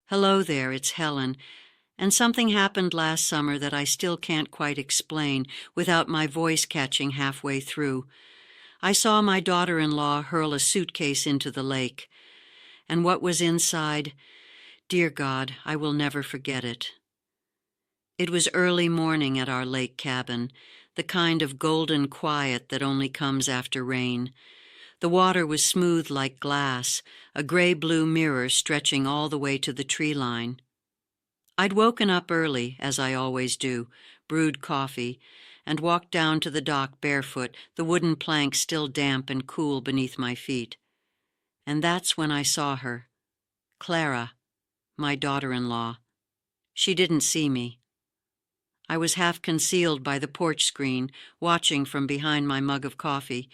Hello there, it's Helen. And something happened last summer that I still can't quite explain without my voice catching halfway through. I saw my daughter-in-law hurl a suitcase into the lake. And what was inside? Dear God, I will never forget it. It was early morning at our lake cabin, the kind of golden quiet that only comes after rain. The water was smooth like glass, a gray-blue mirror stretching all the way to the tree line. I'd woken up early, as I always do, brewed coffee, and walked down to the dock barefoot, the wooden plank still damp and cool beneath my feet. And that's when I saw her. Clara, my daughter-in-law. She didn't see me. I was half concealed by the porch screen, watching from behind my mug of coffee.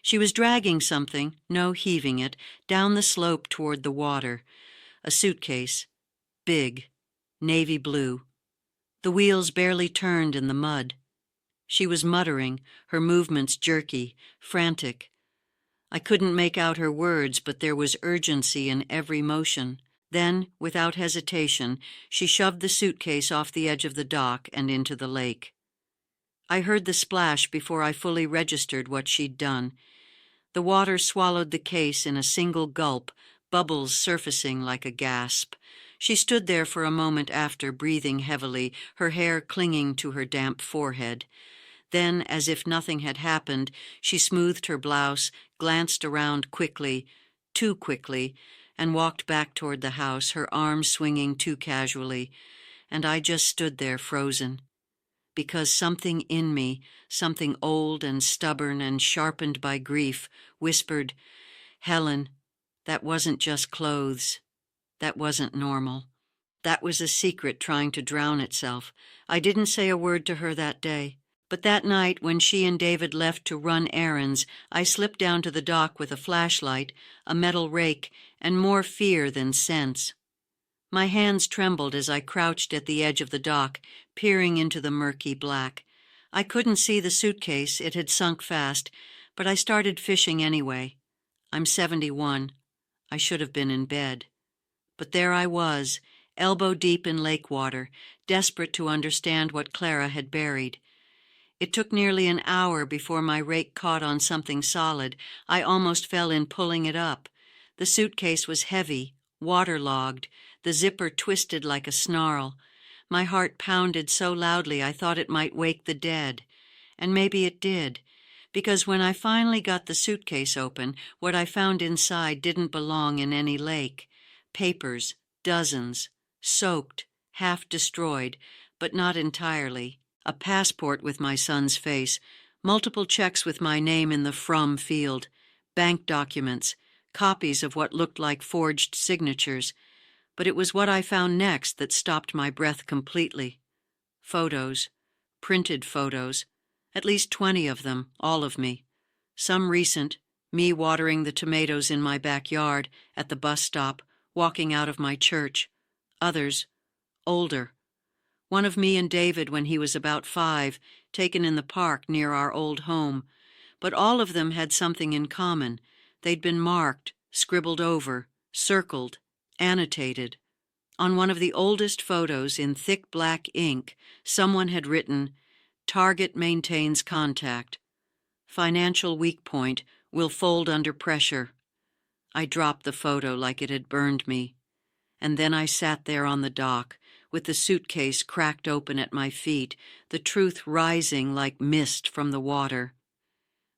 She was dragging something, no heaving it, down the slope toward the water. A suitcase, big, navy blue. The wheels barely turned in the mud. She was muttering, her movements jerky, frantic. I couldn't make out her words, but there was urgency in every motion. Then, without hesitation, she shoved the suitcase off the edge of the dock and into the lake. I heard the splash before I fully registered what she'd done. The water swallowed the case in a single gulp, bubbles surfacing like a gasp. She stood there for a moment after, breathing heavily, her hair clinging to her damp forehead. Then, as if nothing had happened, she smoothed her blouse, glanced around quickly, too quickly, and walked back toward the house, her arms swinging too casually, and I just stood there frozen. Because something in me, something old and stubborn and sharpened by grief, whispered, "Helen, that wasn't just clothes. That wasn't normal. That was a secret trying to drown itself." I didn't say a word to her that day. But that night, when she and David left to run errands, I slipped down to the dock with a flashlight, a metal rake, and more fear than sense. My hands trembled as I crouched at the edge of the dock, peering into the murky black. I couldn't see the suitcase, it had sunk fast, but I started fishing anyway. I'm 71. I should have been in bed. But there I was, elbow deep in lake water, desperate to understand what Clara had buried. It took nearly an hour before my rake caught on something solid. I almost fell in pulling it up. The suitcase was heavy, waterlogged, the zipper twisted like a snarl. My heart pounded so loudly I thought it might wake the dead. And maybe it did, because when I finally got the suitcase open, what I found inside didn't belong in any lake. Papers, dozens, soaked, half destroyed, but not entirely. A passport with my son's face, multiple checks with my name in the from field, bank documents, copies of what looked like forged signatures. But it was what I found next that stopped my breath completely. Photos, printed photos, at least 20 of them, all of me. Some recent, me watering the tomatoes in my backyard, at the bus stop, walking out of my church. Others, older. One of me and David when he was about 5, taken in the park near our old home. But all of them had something in common. They'd been marked, scribbled over, circled, annotated. On one of the oldest photos in thick black ink, someone had written, "Target maintains contact. Financial weak point, will fold under pressure." I dropped the photo like it had burned me. And then I sat there on the dock, with the suitcase cracked open at my feet, the truth rising like mist from the water.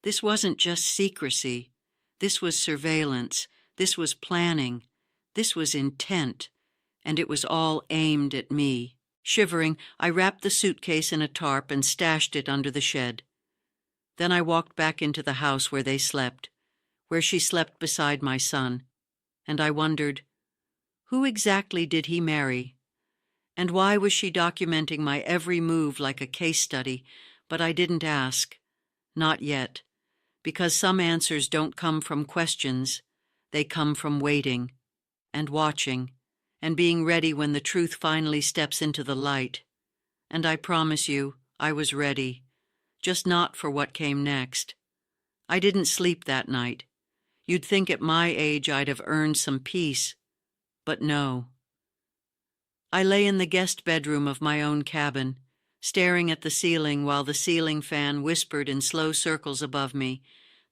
This wasn't just secrecy. This was surveillance. This was planning. This was intent. And it was all aimed at me. Shivering, I wrapped the suitcase in a tarp and stashed it under the shed. Then I walked back into the house where they slept, where she slept beside my son. And I wondered, who exactly did he marry? And why was she documenting my every move like a case study? But I didn't ask. Not yet. Because some answers don't come from questions. They come from waiting, and watching, and being ready when the truth finally steps into the light. And I promise you, I was ready. Just not for what came next. I didn't sleep that night. You'd think at my age I'd have earned some peace. But no. I lay in the guest bedroom of my own cabin, staring at the ceiling while the ceiling fan whispered in slow circles above me.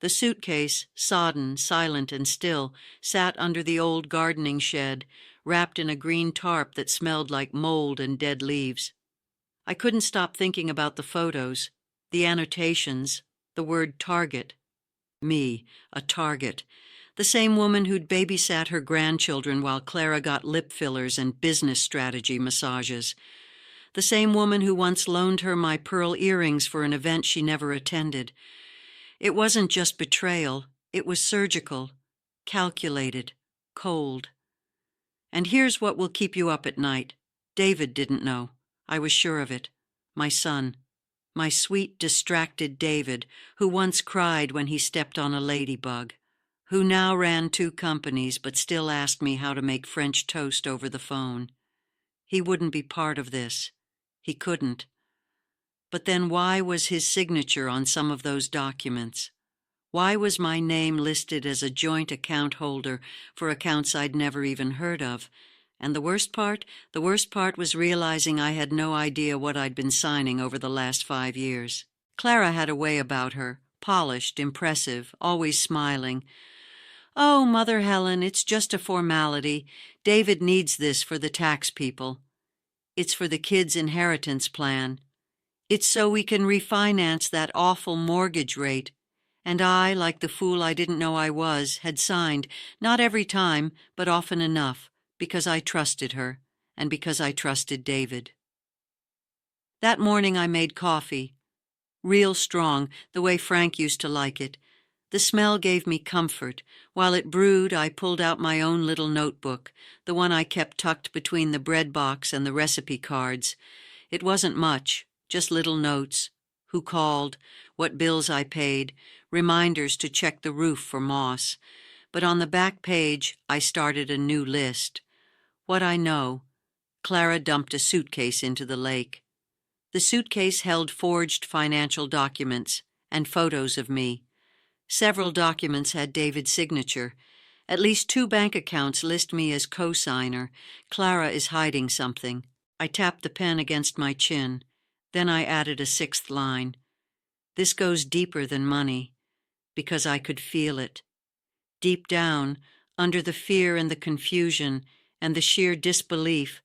The suitcase, sodden, silent, and still, sat under the old gardening shed, wrapped in a green tarp that smelled like mold and dead leaves. I couldn't stop thinking about the photos, the annotations, the word target. Me, a target. The same woman who'd babysat her grandchildren while Clara got lip fillers and business strategy massages. The same woman who once loaned her my pearl earrings for an event she never attended. It wasn't just betrayal, it was surgical, calculated, cold. And here's what will keep you up at night. David didn't know. I was sure of it. My son. My sweet, distracted David, who once cried when he stepped on a ladybug, who now ran 2 companies but still asked me how to make French toast over the phone. He wouldn't be part of this. He couldn't. But then why was his signature on some of those documents? Why was my name listed as a joint account holder for accounts I'd never even heard of? And the worst part was realizing I had no idea what I'd been signing over the last 5 years. Clara had a way about her, polished, impressive, always smiling. "Oh, Mother Helen, it's just a formality. David needs this for the tax people. It's for the kids' inheritance plan. It's so we can refinance that awful mortgage rate." And I, like the fool I didn't know I was, had signed, not every time, but often enough, because I trusted her, and because I trusted David. That morning I made coffee, real strong, the way Frank used to like it. The smell gave me comfort. While it brewed, I pulled out my own little notebook, the one I kept tucked between the bread box and the recipe cards. It wasn't much, just little notes. Who called, what bills I paid, reminders to check the roof for moss. But on the back page, I started a new list. What I know. Clara dumped a suitcase into the lake. The suitcase held forged financial documents and photos of me. Several documents had David's signature. At least 2 bank accounts list me as co-signer. Clara is hiding something. I tapped the pen against my chin. Then I added a 6th line. This goes deeper than money, because I could feel it. Deep down, under the fear and the confusion and the sheer disbelief,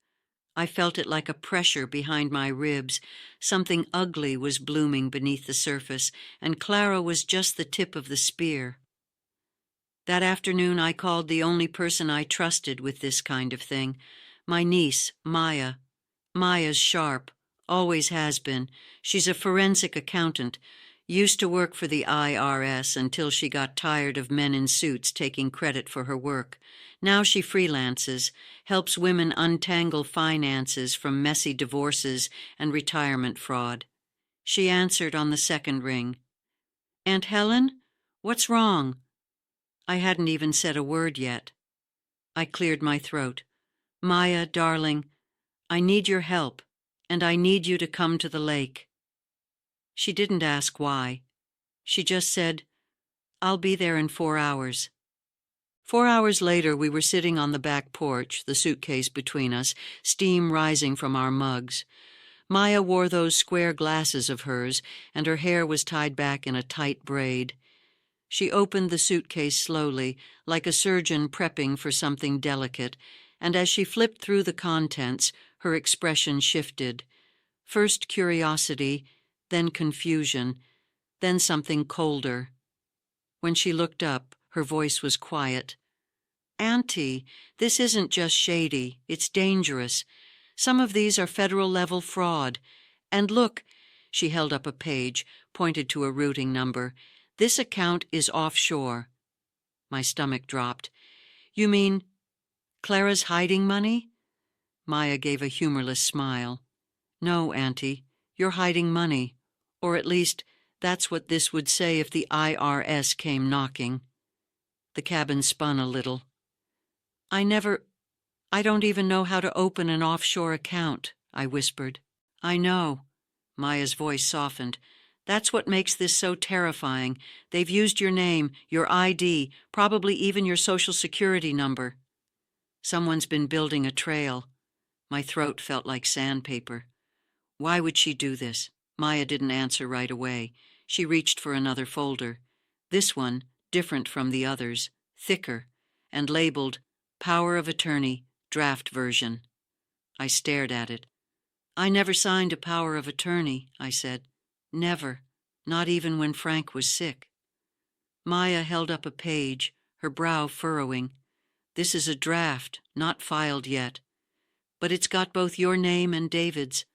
I felt it like a pressure behind my ribs. Something ugly was blooming beneath the surface, and Clara was just the tip of the spear. That afternoon I called the only person I trusted with this kind of thing, my niece, Maya. Maya's sharp. Always has been. She's a forensic accountant. Used to work for the IRS until she got tired of men in suits taking credit for her work. Now she freelances, helps women untangle finances from messy divorces and retirement fraud. She answered on the 2nd ring. "Aunt Helen? What's wrong?" I hadn't even said a word yet. I cleared my throat. "Maya, darling, I need your help. And I need you to come to the lake." She didn't ask why. She just said, "I'll be there in 4 hours." 4 hours later, we were sitting on the back porch, the suitcase between us, steam rising from our mugs. Maya wore those square glasses of hers, and her hair was tied back in a tight braid. She opened the suitcase slowly, like a surgeon prepping for something delicate, and as she flipped through the contents, her expression shifted. First curiosity, then confusion, then something colder. When she looked up, her voice was quiet. "Auntie, this isn't just shady, it's dangerous. Some of these are federal-level fraud. And look," she held up a page, pointed to a routing number, "this account is offshore." My stomach dropped. "You mean Clara's hiding money?" Maya gave a humorless smile. "No, Auntie, you're hiding money. Or at least, that's what this would say if the IRS came knocking." The cabin spun a little. I don't even know how to open an offshore account," I whispered. "I know." Maya's voice softened. "That's what makes this so terrifying. They've used your name, your ID, probably even your Social Security number. Someone's been building a trail. My throat felt like sandpaper. Why would she do this? Maya didn't answer right away. She reached for another folder. This one, different from the others, thicker, and labeled Power of Attorney, Draft Version. I stared at it. I never signed a power of attorney, I said. Never, not even when Frank was sick. Maya held up a page, her brow furrowing. This is a draft, not filed yet. But it's got both your name and David's,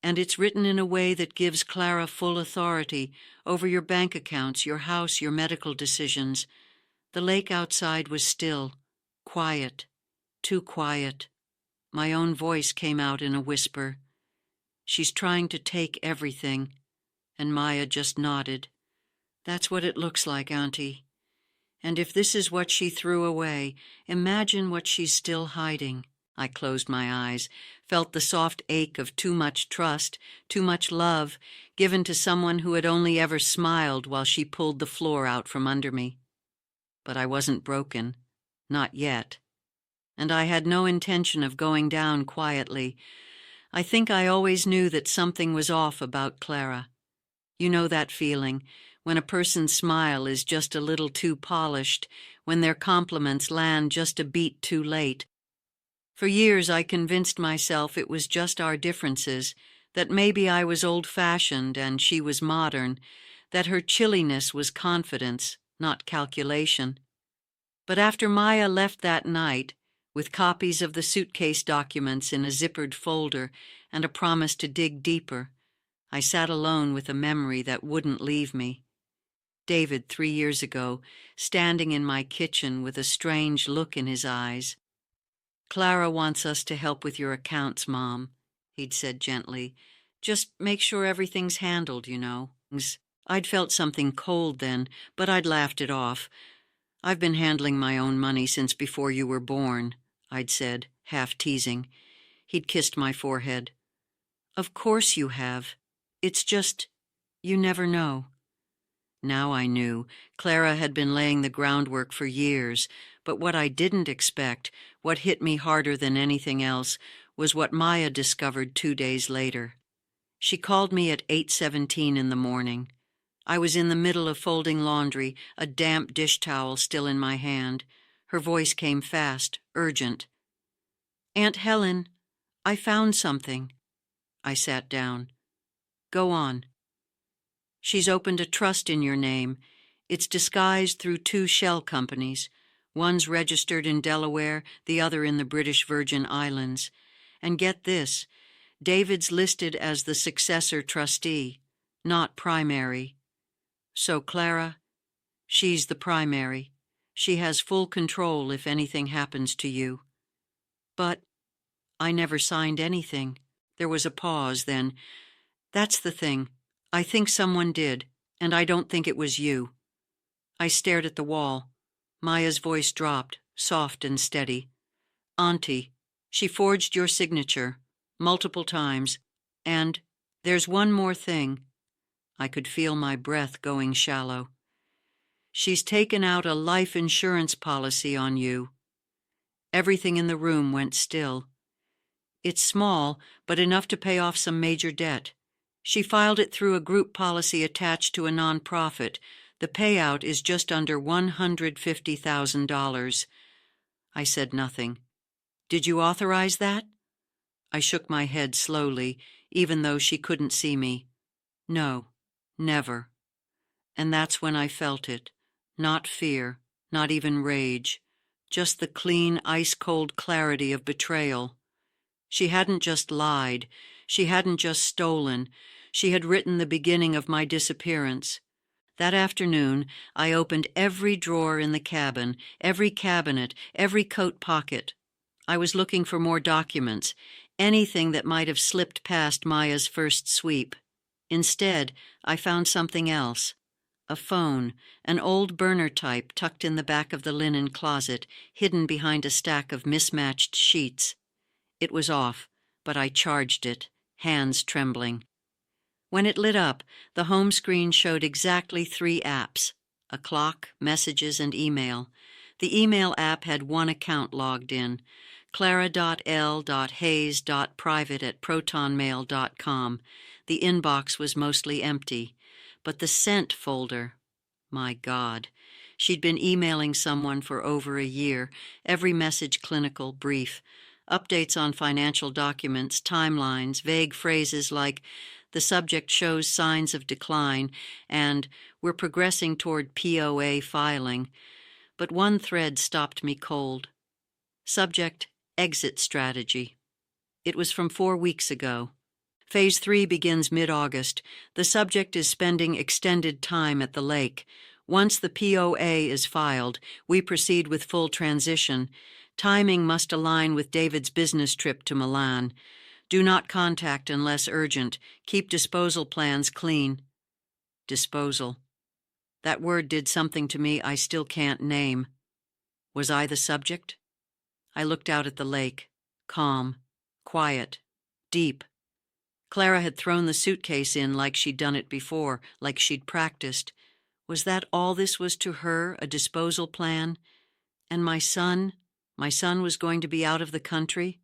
and it's written in a way that gives Clara full authority over your bank accounts, your house, your medical decisions. The lake outside was still, quiet, too quiet. My own voice came out in a whisper. She's trying to take everything, and Maya just nodded. That's what it looks like, Auntie. And if this is what she threw away, imagine what she's still hiding. I closed my eyes, felt the soft ache of too much trust, too much love, given to someone who had only ever smiled while she pulled the floor out from under me. But I wasn't broken, not yet. And I had no intention of going down quietly. I think I always knew that something was off about Clara. You know that feeling, when a person's smile is just a little too polished, when their compliments land just a beat too late. For years I convinced myself it was just our differences, that maybe I was old-fashioned and she was modern, that her chilliness was confidence, not calculation. But after Maya left that night, with copies of the suitcase documents in a zippered folder and a promise to dig deeper, I sat alone with a memory that wouldn't leave me. David, 3 years ago, standing in my kitchen with a strange look in his eyes. "Clara wants us to help with your accounts, Mom," he'd said gently. "Just make sure everything's handled, you know." I'd felt something cold then, but I'd laughed it off. "I've been handling my own money since before you were born," I'd said, half teasing. He'd kissed my forehead. "Of course you have. It's just, you never know." Now I knew. Clara had been laying the groundwork for years, but what I didn't expect, what hit me harder than anything else, was what Maya discovered 2 days later. She called me at 8:17 in the morning. I was in the middle of folding laundry, a damp dish towel still in my hand. Her voice came fast, urgent. "Aunt Helen, I found something." I sat down. "Go on." "She's opened a trust in your name. It's disguised through 2 shell companies. One's registered in Delaware, the other in the British Virgin Islands. And get this, David's listed as the successor trustee, not primary. So Clara, she's the primary. She has full control if anything happens to you." "But I never signed anything." There was a pause, then. "That's the thing. I think someone did, and I don't think it was you." I stared at the wall. Maya's voice dropped, soft and steady. "Auntie, she forged your signature, multiple times, and there's one more thing." I could feel my breath going shallow. "She's taken out a life insurance policy on you." Everything in the room went still. "It's small, but enough to pay off some major debt. She filed it through a group policy attached to a nonprofit. The payout is just under $150,000. I said nothing. "Did you authorize that?" I shook my head slowly, even though she couldn't see me. "No, never." And that's when I felt it. Not fear, not even rage. Just the clean, ice-cold clarity of betrayal. She hadn't just lied. She hadn't just stolen. She had written the beginning of my disappearance. That afternoon, I opened every drawer in the cabin, every cabinet, every coat pocket. I was looking for more documents, anything that might have slipped past Maya's first sweep. Instead, I found something else. A phone, an old burner type tucked in the back of the linen closet, hidden behind a stack of mismatched sheets. It was off, but I charged it, hands trembling. When it lit up, the home screen showed exactly 3 apps: a clock, messages, and email. The email app had 1 account logged in. clara.l.hayes.private@protonmail.com. The inbox was mostly empty, but the sent folder, my God. She'd been emailing someone for over a year, every message clinical, brief. Updates on financial documents, timelines, vague phrases like, "The subject shows signs of decline," and "We're progressing toward POA filing." But one thread stopped me cold. Subject, exit strategy. It was from 4 weeks ago. Phase 3 begins mid-August. The subject is spending extended time at the lake. Once the POA is filed, we proceed with full transition. Timing must align with David's business trip to Milan. Do not contact unless urgent. Keep disposal plans clean. Disposal. That word did something to me I still can't name. Was I the subject? I looked out at the lake. Calm. Quiet. Deep. Clara had thrown the suitcase in like she'd done it before, like she'd practiced. Was that all this was to her, a disposal plan? And my son was going to be out of the country?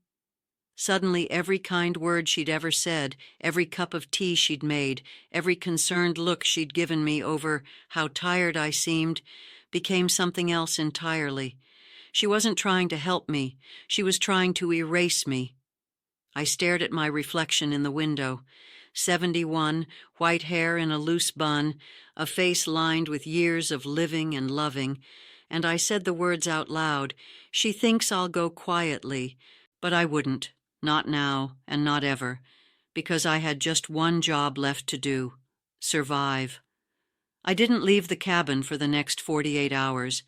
Suddenly every kind word she'd ever said, every cup of tea she'd made, every concerned look she'd given me over how tired I seemed, became something else entirely. She wasn't trying to help me. She was trying to erase me. I stared at my reflection in the window. 71, white hair in a loose bun, a face lined with years of living and loving, and I said the words out loud. She thinks I'll go quietly, but I wouldn't, not now and not ever, because I had just one job left to do: survive. I didn't leave the cabin for the next 48 hours,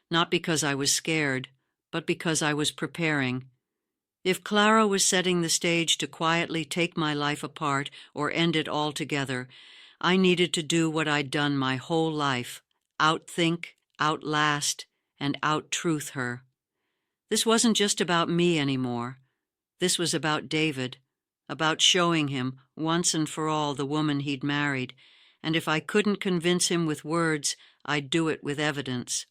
not because I was scared, but because I was preparing. If Clara was setting the stage to quietly take my life apart or end it altogether, I needed to do what I'd done my whole life: outthink, outlast, and out-truth her. This wasn't just about me anymore. This was about David, about showing him, once and for all, the woman he'd married, and if I couldn't convince him with words, I'd do it with evidence.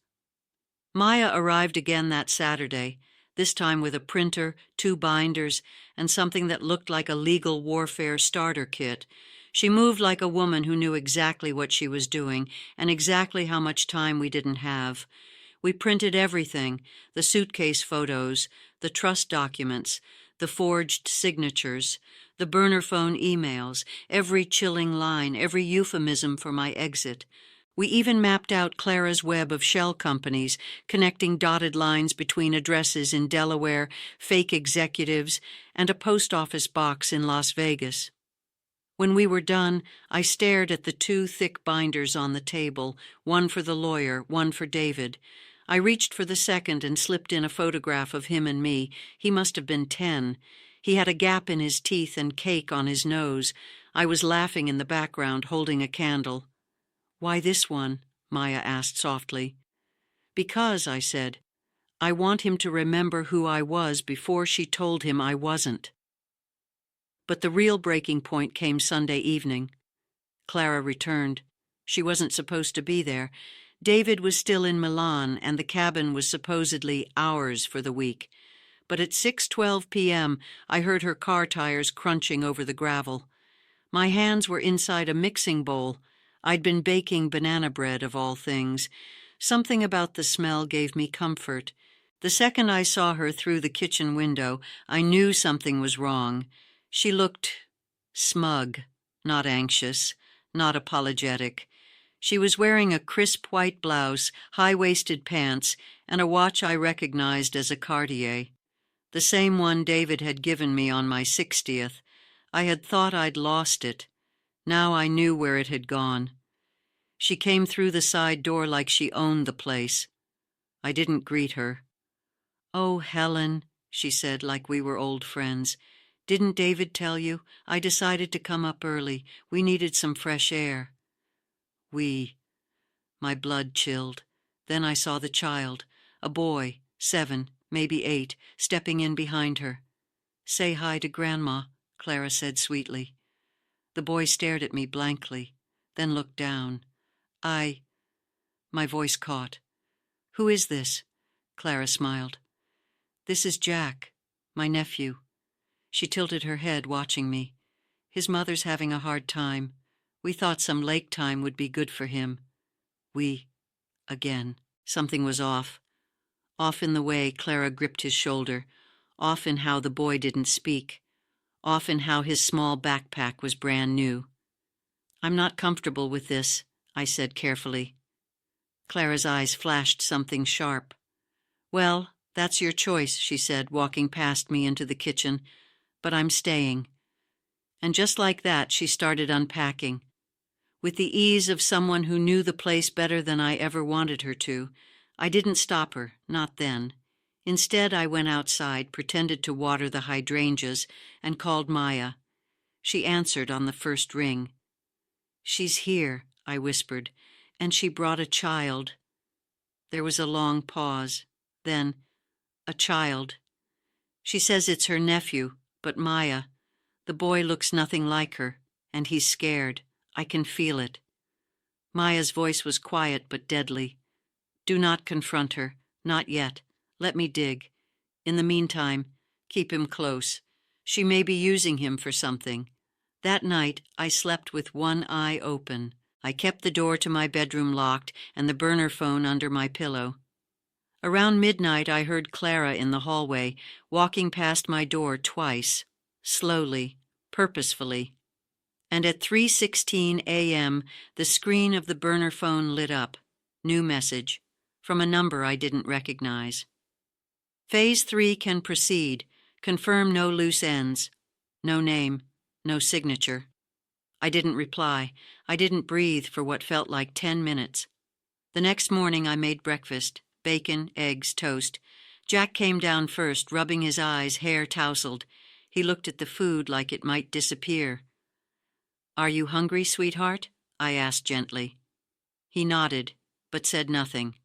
Maya arrived again that Saturday, this time with a printer, 2 binders, and something that looked like a legal warfare starter kit. She moved like a woman who knew exactly what she was doing and exactly how much time we didn't have. We printed everything: the suitcase photos, the trust documents, the forged signatures, the burner phone emails, every chilling line, every euphemism for my exit. We even mapped out Clara's web of shell companies, connecting dotted lines between addresses in Delaware, fake executives, and a post office box in Las Vegas. When we were done, I stared at the 2 thick binders on the table, one for the lawyer, one for David. I reached for the second and slipped in a photograph of him and me. He must have been 10. He had a gap in his teeth and cake on his nose. I was laughing in the background, holding a candle. "Why this one?" Maya asked softly. "Because," I said, "I want him to remember who I was before she told him I wasn't." But the real breaking point came Sunday evening. Clara returned. She wasn't supposed to be there. David was still in Milan, and the cabin was supposedly ours for the week. But at 6:12 p.m., I heard her car tires crunching over the gravel. My hands were inside a mixing bowl. I'd been baking banana bread, of all things. Something about the smell gave me comfort. The second I saw her through the kitchen window, I knew something was wrong. She looked smug, not anxious, not apologetic. She was wearing a crisp white blouse, high-waisted pants, and a watch I recognized as a Cartier. The same one David had given me on my 60th. I had thought I'd lost it. Now I knew where it had gone. She came through the side door like she owned the place. I didn't greet her. "Oh, Helen," she said like we were old friends. "Didn't David tell you? I decided to come up early. We needed some fresh air." My blood chilled. Then I saw the child, a boy, 7, maybe 8, stepping in behind her. "Say hi to Grandma," Clara said sweetly. The boy stared at me blankly, then looked down. My voice caught. "Who is this?" Clara smiled. "This is Jack. My nephew." She tilted her head, watching me. "His mother's having a hard time. We thought some lake time would be good for him." We, again. Something was off. Off in the way Clara gripped his shoulder. Off in how the boy didn't speak. Off in how his small backpack was brand new. "I'm not comfortable with this," I said carefully. Clara's eyes flashed something sharp. "Well, that's your choice," she said, walking past me into the kitchen. "But I'm staying." And just like that, she started unpacking. With the ease of someone who knew the place better than I ever wanted her to, I didn't stop her, not then. Instead, I went outside, pretended to water the hydrangeas, and called Maya. She answered on the first ring. "She's here," I whispered, "and she brought a child." There was a long pause. Then, "A child. She says it's her nephew, but Maya, the boy looks nothing like her, and he's scared. I can feel it." Maya's voice was quiet but deadly. "Do not confront her. Not yet. Let me dig. In the meantime, keep him close. She may be using him for something." That night, I slept with one eye open. I kept the door to my bedroom locked and the burner phone under my pillow. Around midnight, I heard Clara in the hallway, walking past my door twice, slowly, purposefully. And at 3:16 a.m., the screen of the burner phone lit up. New message, from a number I didn't recognize. "Phase 3 can proceed. Confirm no loose ends." No name, no signature. I didn't reply. I didn't breathe for what felt like 10 minutes. The next morning I made breakfast, bacon, eggs, toast. Jack came down first, rubbing his eyes, hair tousled. He looked at the food like it might disappear. "Are you hungry, sweetheart?" I asked gently. He nodded, but said nothing.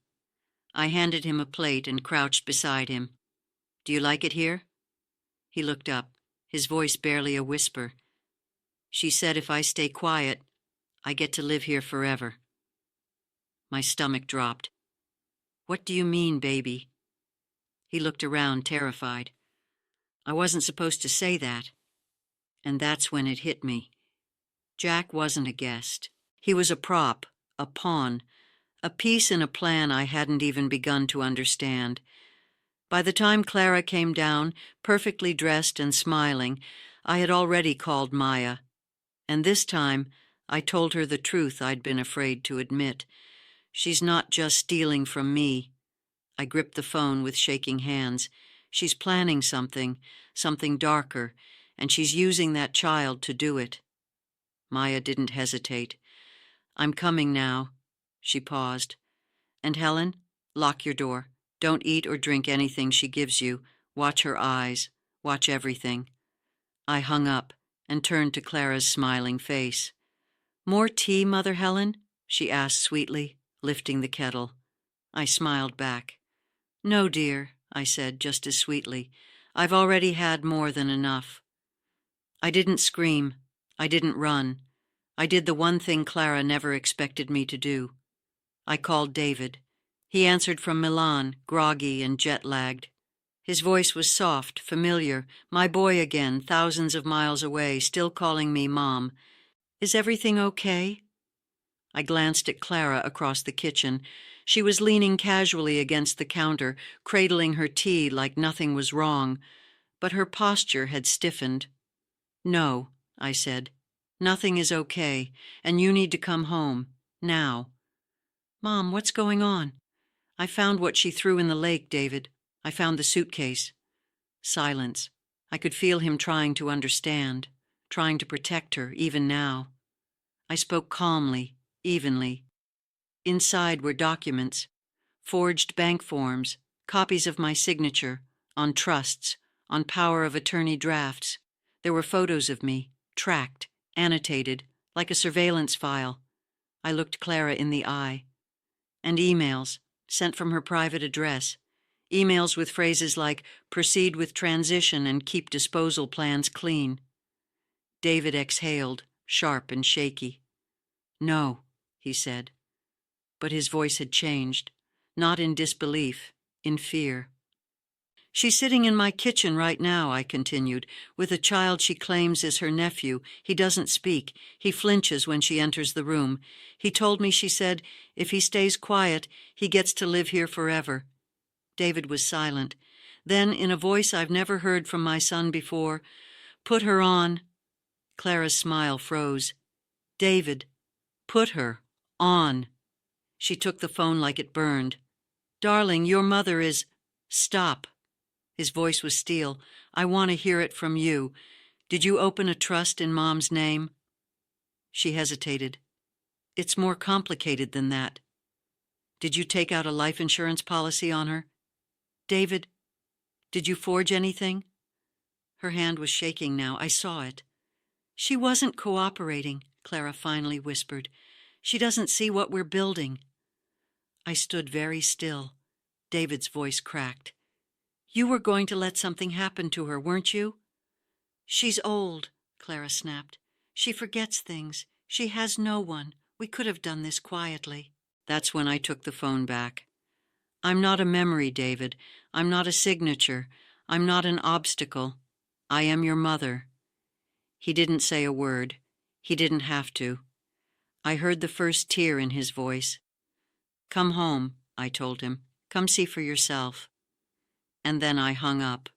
I handed him a plate and crouched beside him. "Do you like it here?" He looked up, his voice barely a whisper. "She said if I stay quiet, I get to live here forever." My stomach dropped. "What do you mean, baby?" He looked around, terrified. I wasn't supposed to say that. And that's when it hit me. Jack wasn't a guest. He was a prop, a pawn, a piece in a plan I hadn't even begun to understand. By the time Clara came down, perfectly dressed and smiling, I had already called Maya. And this time, I told her the truth I'd been afraid to admit. She's not just stealing from me. I gripped the phone with shaking hands. She's planning something darker, and she's using that child to do it. Maya didn't hesitate. "I'm coming now." She paused. "And Helen, lock your door. Don't eat or drink anything she gives you. Watch her eyes. Watch everything." I hung up and turned to Clara's smiling face. "More tea, Mother Helen?" she asked sweetly, lifting the kettle. I smiled back. "No, dear," I said just as sweetly. "I've already had more than enough." I didn't scream. I didn't run. I did the one thing Clara never expected me to do. I called David. He answered from Milan, groggy and jet-lagged. His voice was soft, familiar, my boy again, thousands of miles away, still calling me Mom. "Is everything okay?" I glanced at Clara across the kitchen. She was leaning casually against the counter, cradling her tea like nothing was wrong, but her posture had stiffened. "No," I said. "Nothing is okay, and you need to come home. Now." "Mom, what's going on?" "I found what she threw in the lake, David. I found the suitcase." Silence. I could feel him trying to understand, trying to protect her, even now. I spoke calmly, evenly. Inside were documents, forged bank forms, copies of my signature, on trusts, on power of attorney drafts. There were photos of me, tracked, annotated, like a surveillance file. I looked Clara in the eye. And emails, sent from her private address. Emails with phrases like, "Proceed with transition and keep disposal plans clean." David exhaled, sharp and shaky. "No," he said. But his voice had changed, not in disbelief, in fear. She's sitting in my kitchen right now, I continued, with a child she claims is her nephew. He doesn't speak. He flinches when she enters the room. He told me, she said, if he stays quiet, he gets to live here forever. David was silent. Then, in a voice I've never heard from my son before, "Put her on." Clara's smile froze. "David, put her on." She took the phone like it burned. "Darling, your mother is—" "Stop." His voice was steel. "I want to hear it from you. Did you open a trust in Mom's name?" She hesitated. "It's more complicated than that." "Did you take out a life insurance policy on her?" "David, did you forge anything?" Her hand was shaking now. I saw it. "She wasn't cooperating," Clara finally whispered. "She doesn't see what we're building." I stood very still. David's voice cracked. "You were going to let something happen to her, weren't you?" "She's old," Clara snapped. "She forgets things. She has no one. We could have done this quietly." That's when I took the phone back. "I'm not a memory, David. I'm not a signature. I'm not an obstacle. I am your mother." He didn't say a word. He didn't have to. I heard the first tear in his voice. "Come home," I told him. "Come see for yourself." And then I hung up.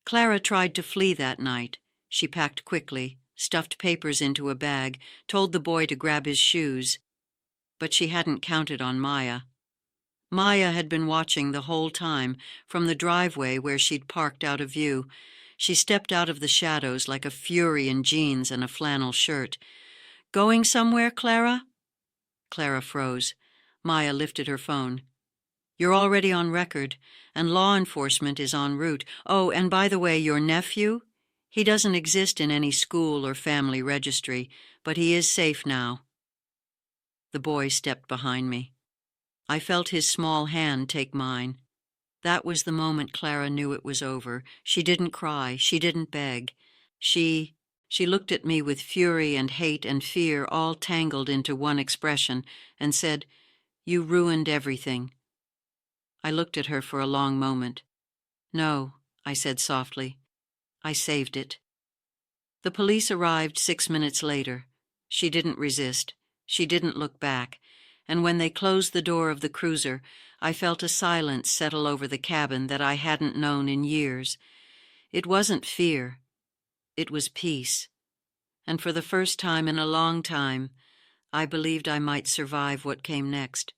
Clara tried to flee that night. She packed quickly, stuffed papers into a bag, told the boy to grab his shoes. But she hadn't counted on Maya. Maya had been watching the whole time, from the driveway where she'd parked out of view. She stepped out of the shadows like a fury in jeans and a flannel shirt. "Going somewhere, Clara?" Clara froze. Maya lifted her phone. "You're already on record, and law enforcement is en route. Oh, and by the way, your nephew? He doesn't exist in any school or family registry, but he is safe now." The boy stepped behind me. I felt his small hand take mine. That was the moment Clara knew it was over. She didn't cry. She didn't beg. She looked at me with fury and hate and fear all tangled into one expression and said, "You ruined everything." I looked at her for a long moment. "No," I said softly. "I saved it." The police arrived 6 minutes later. She didn't resist. She didn't look back. And when they closed the door of the cruiser, I felt a silence settle over the cabin that I hadn't known in years. It wasn't fear. It was peace. And for the first time in a long time, I believed I might survive what came next.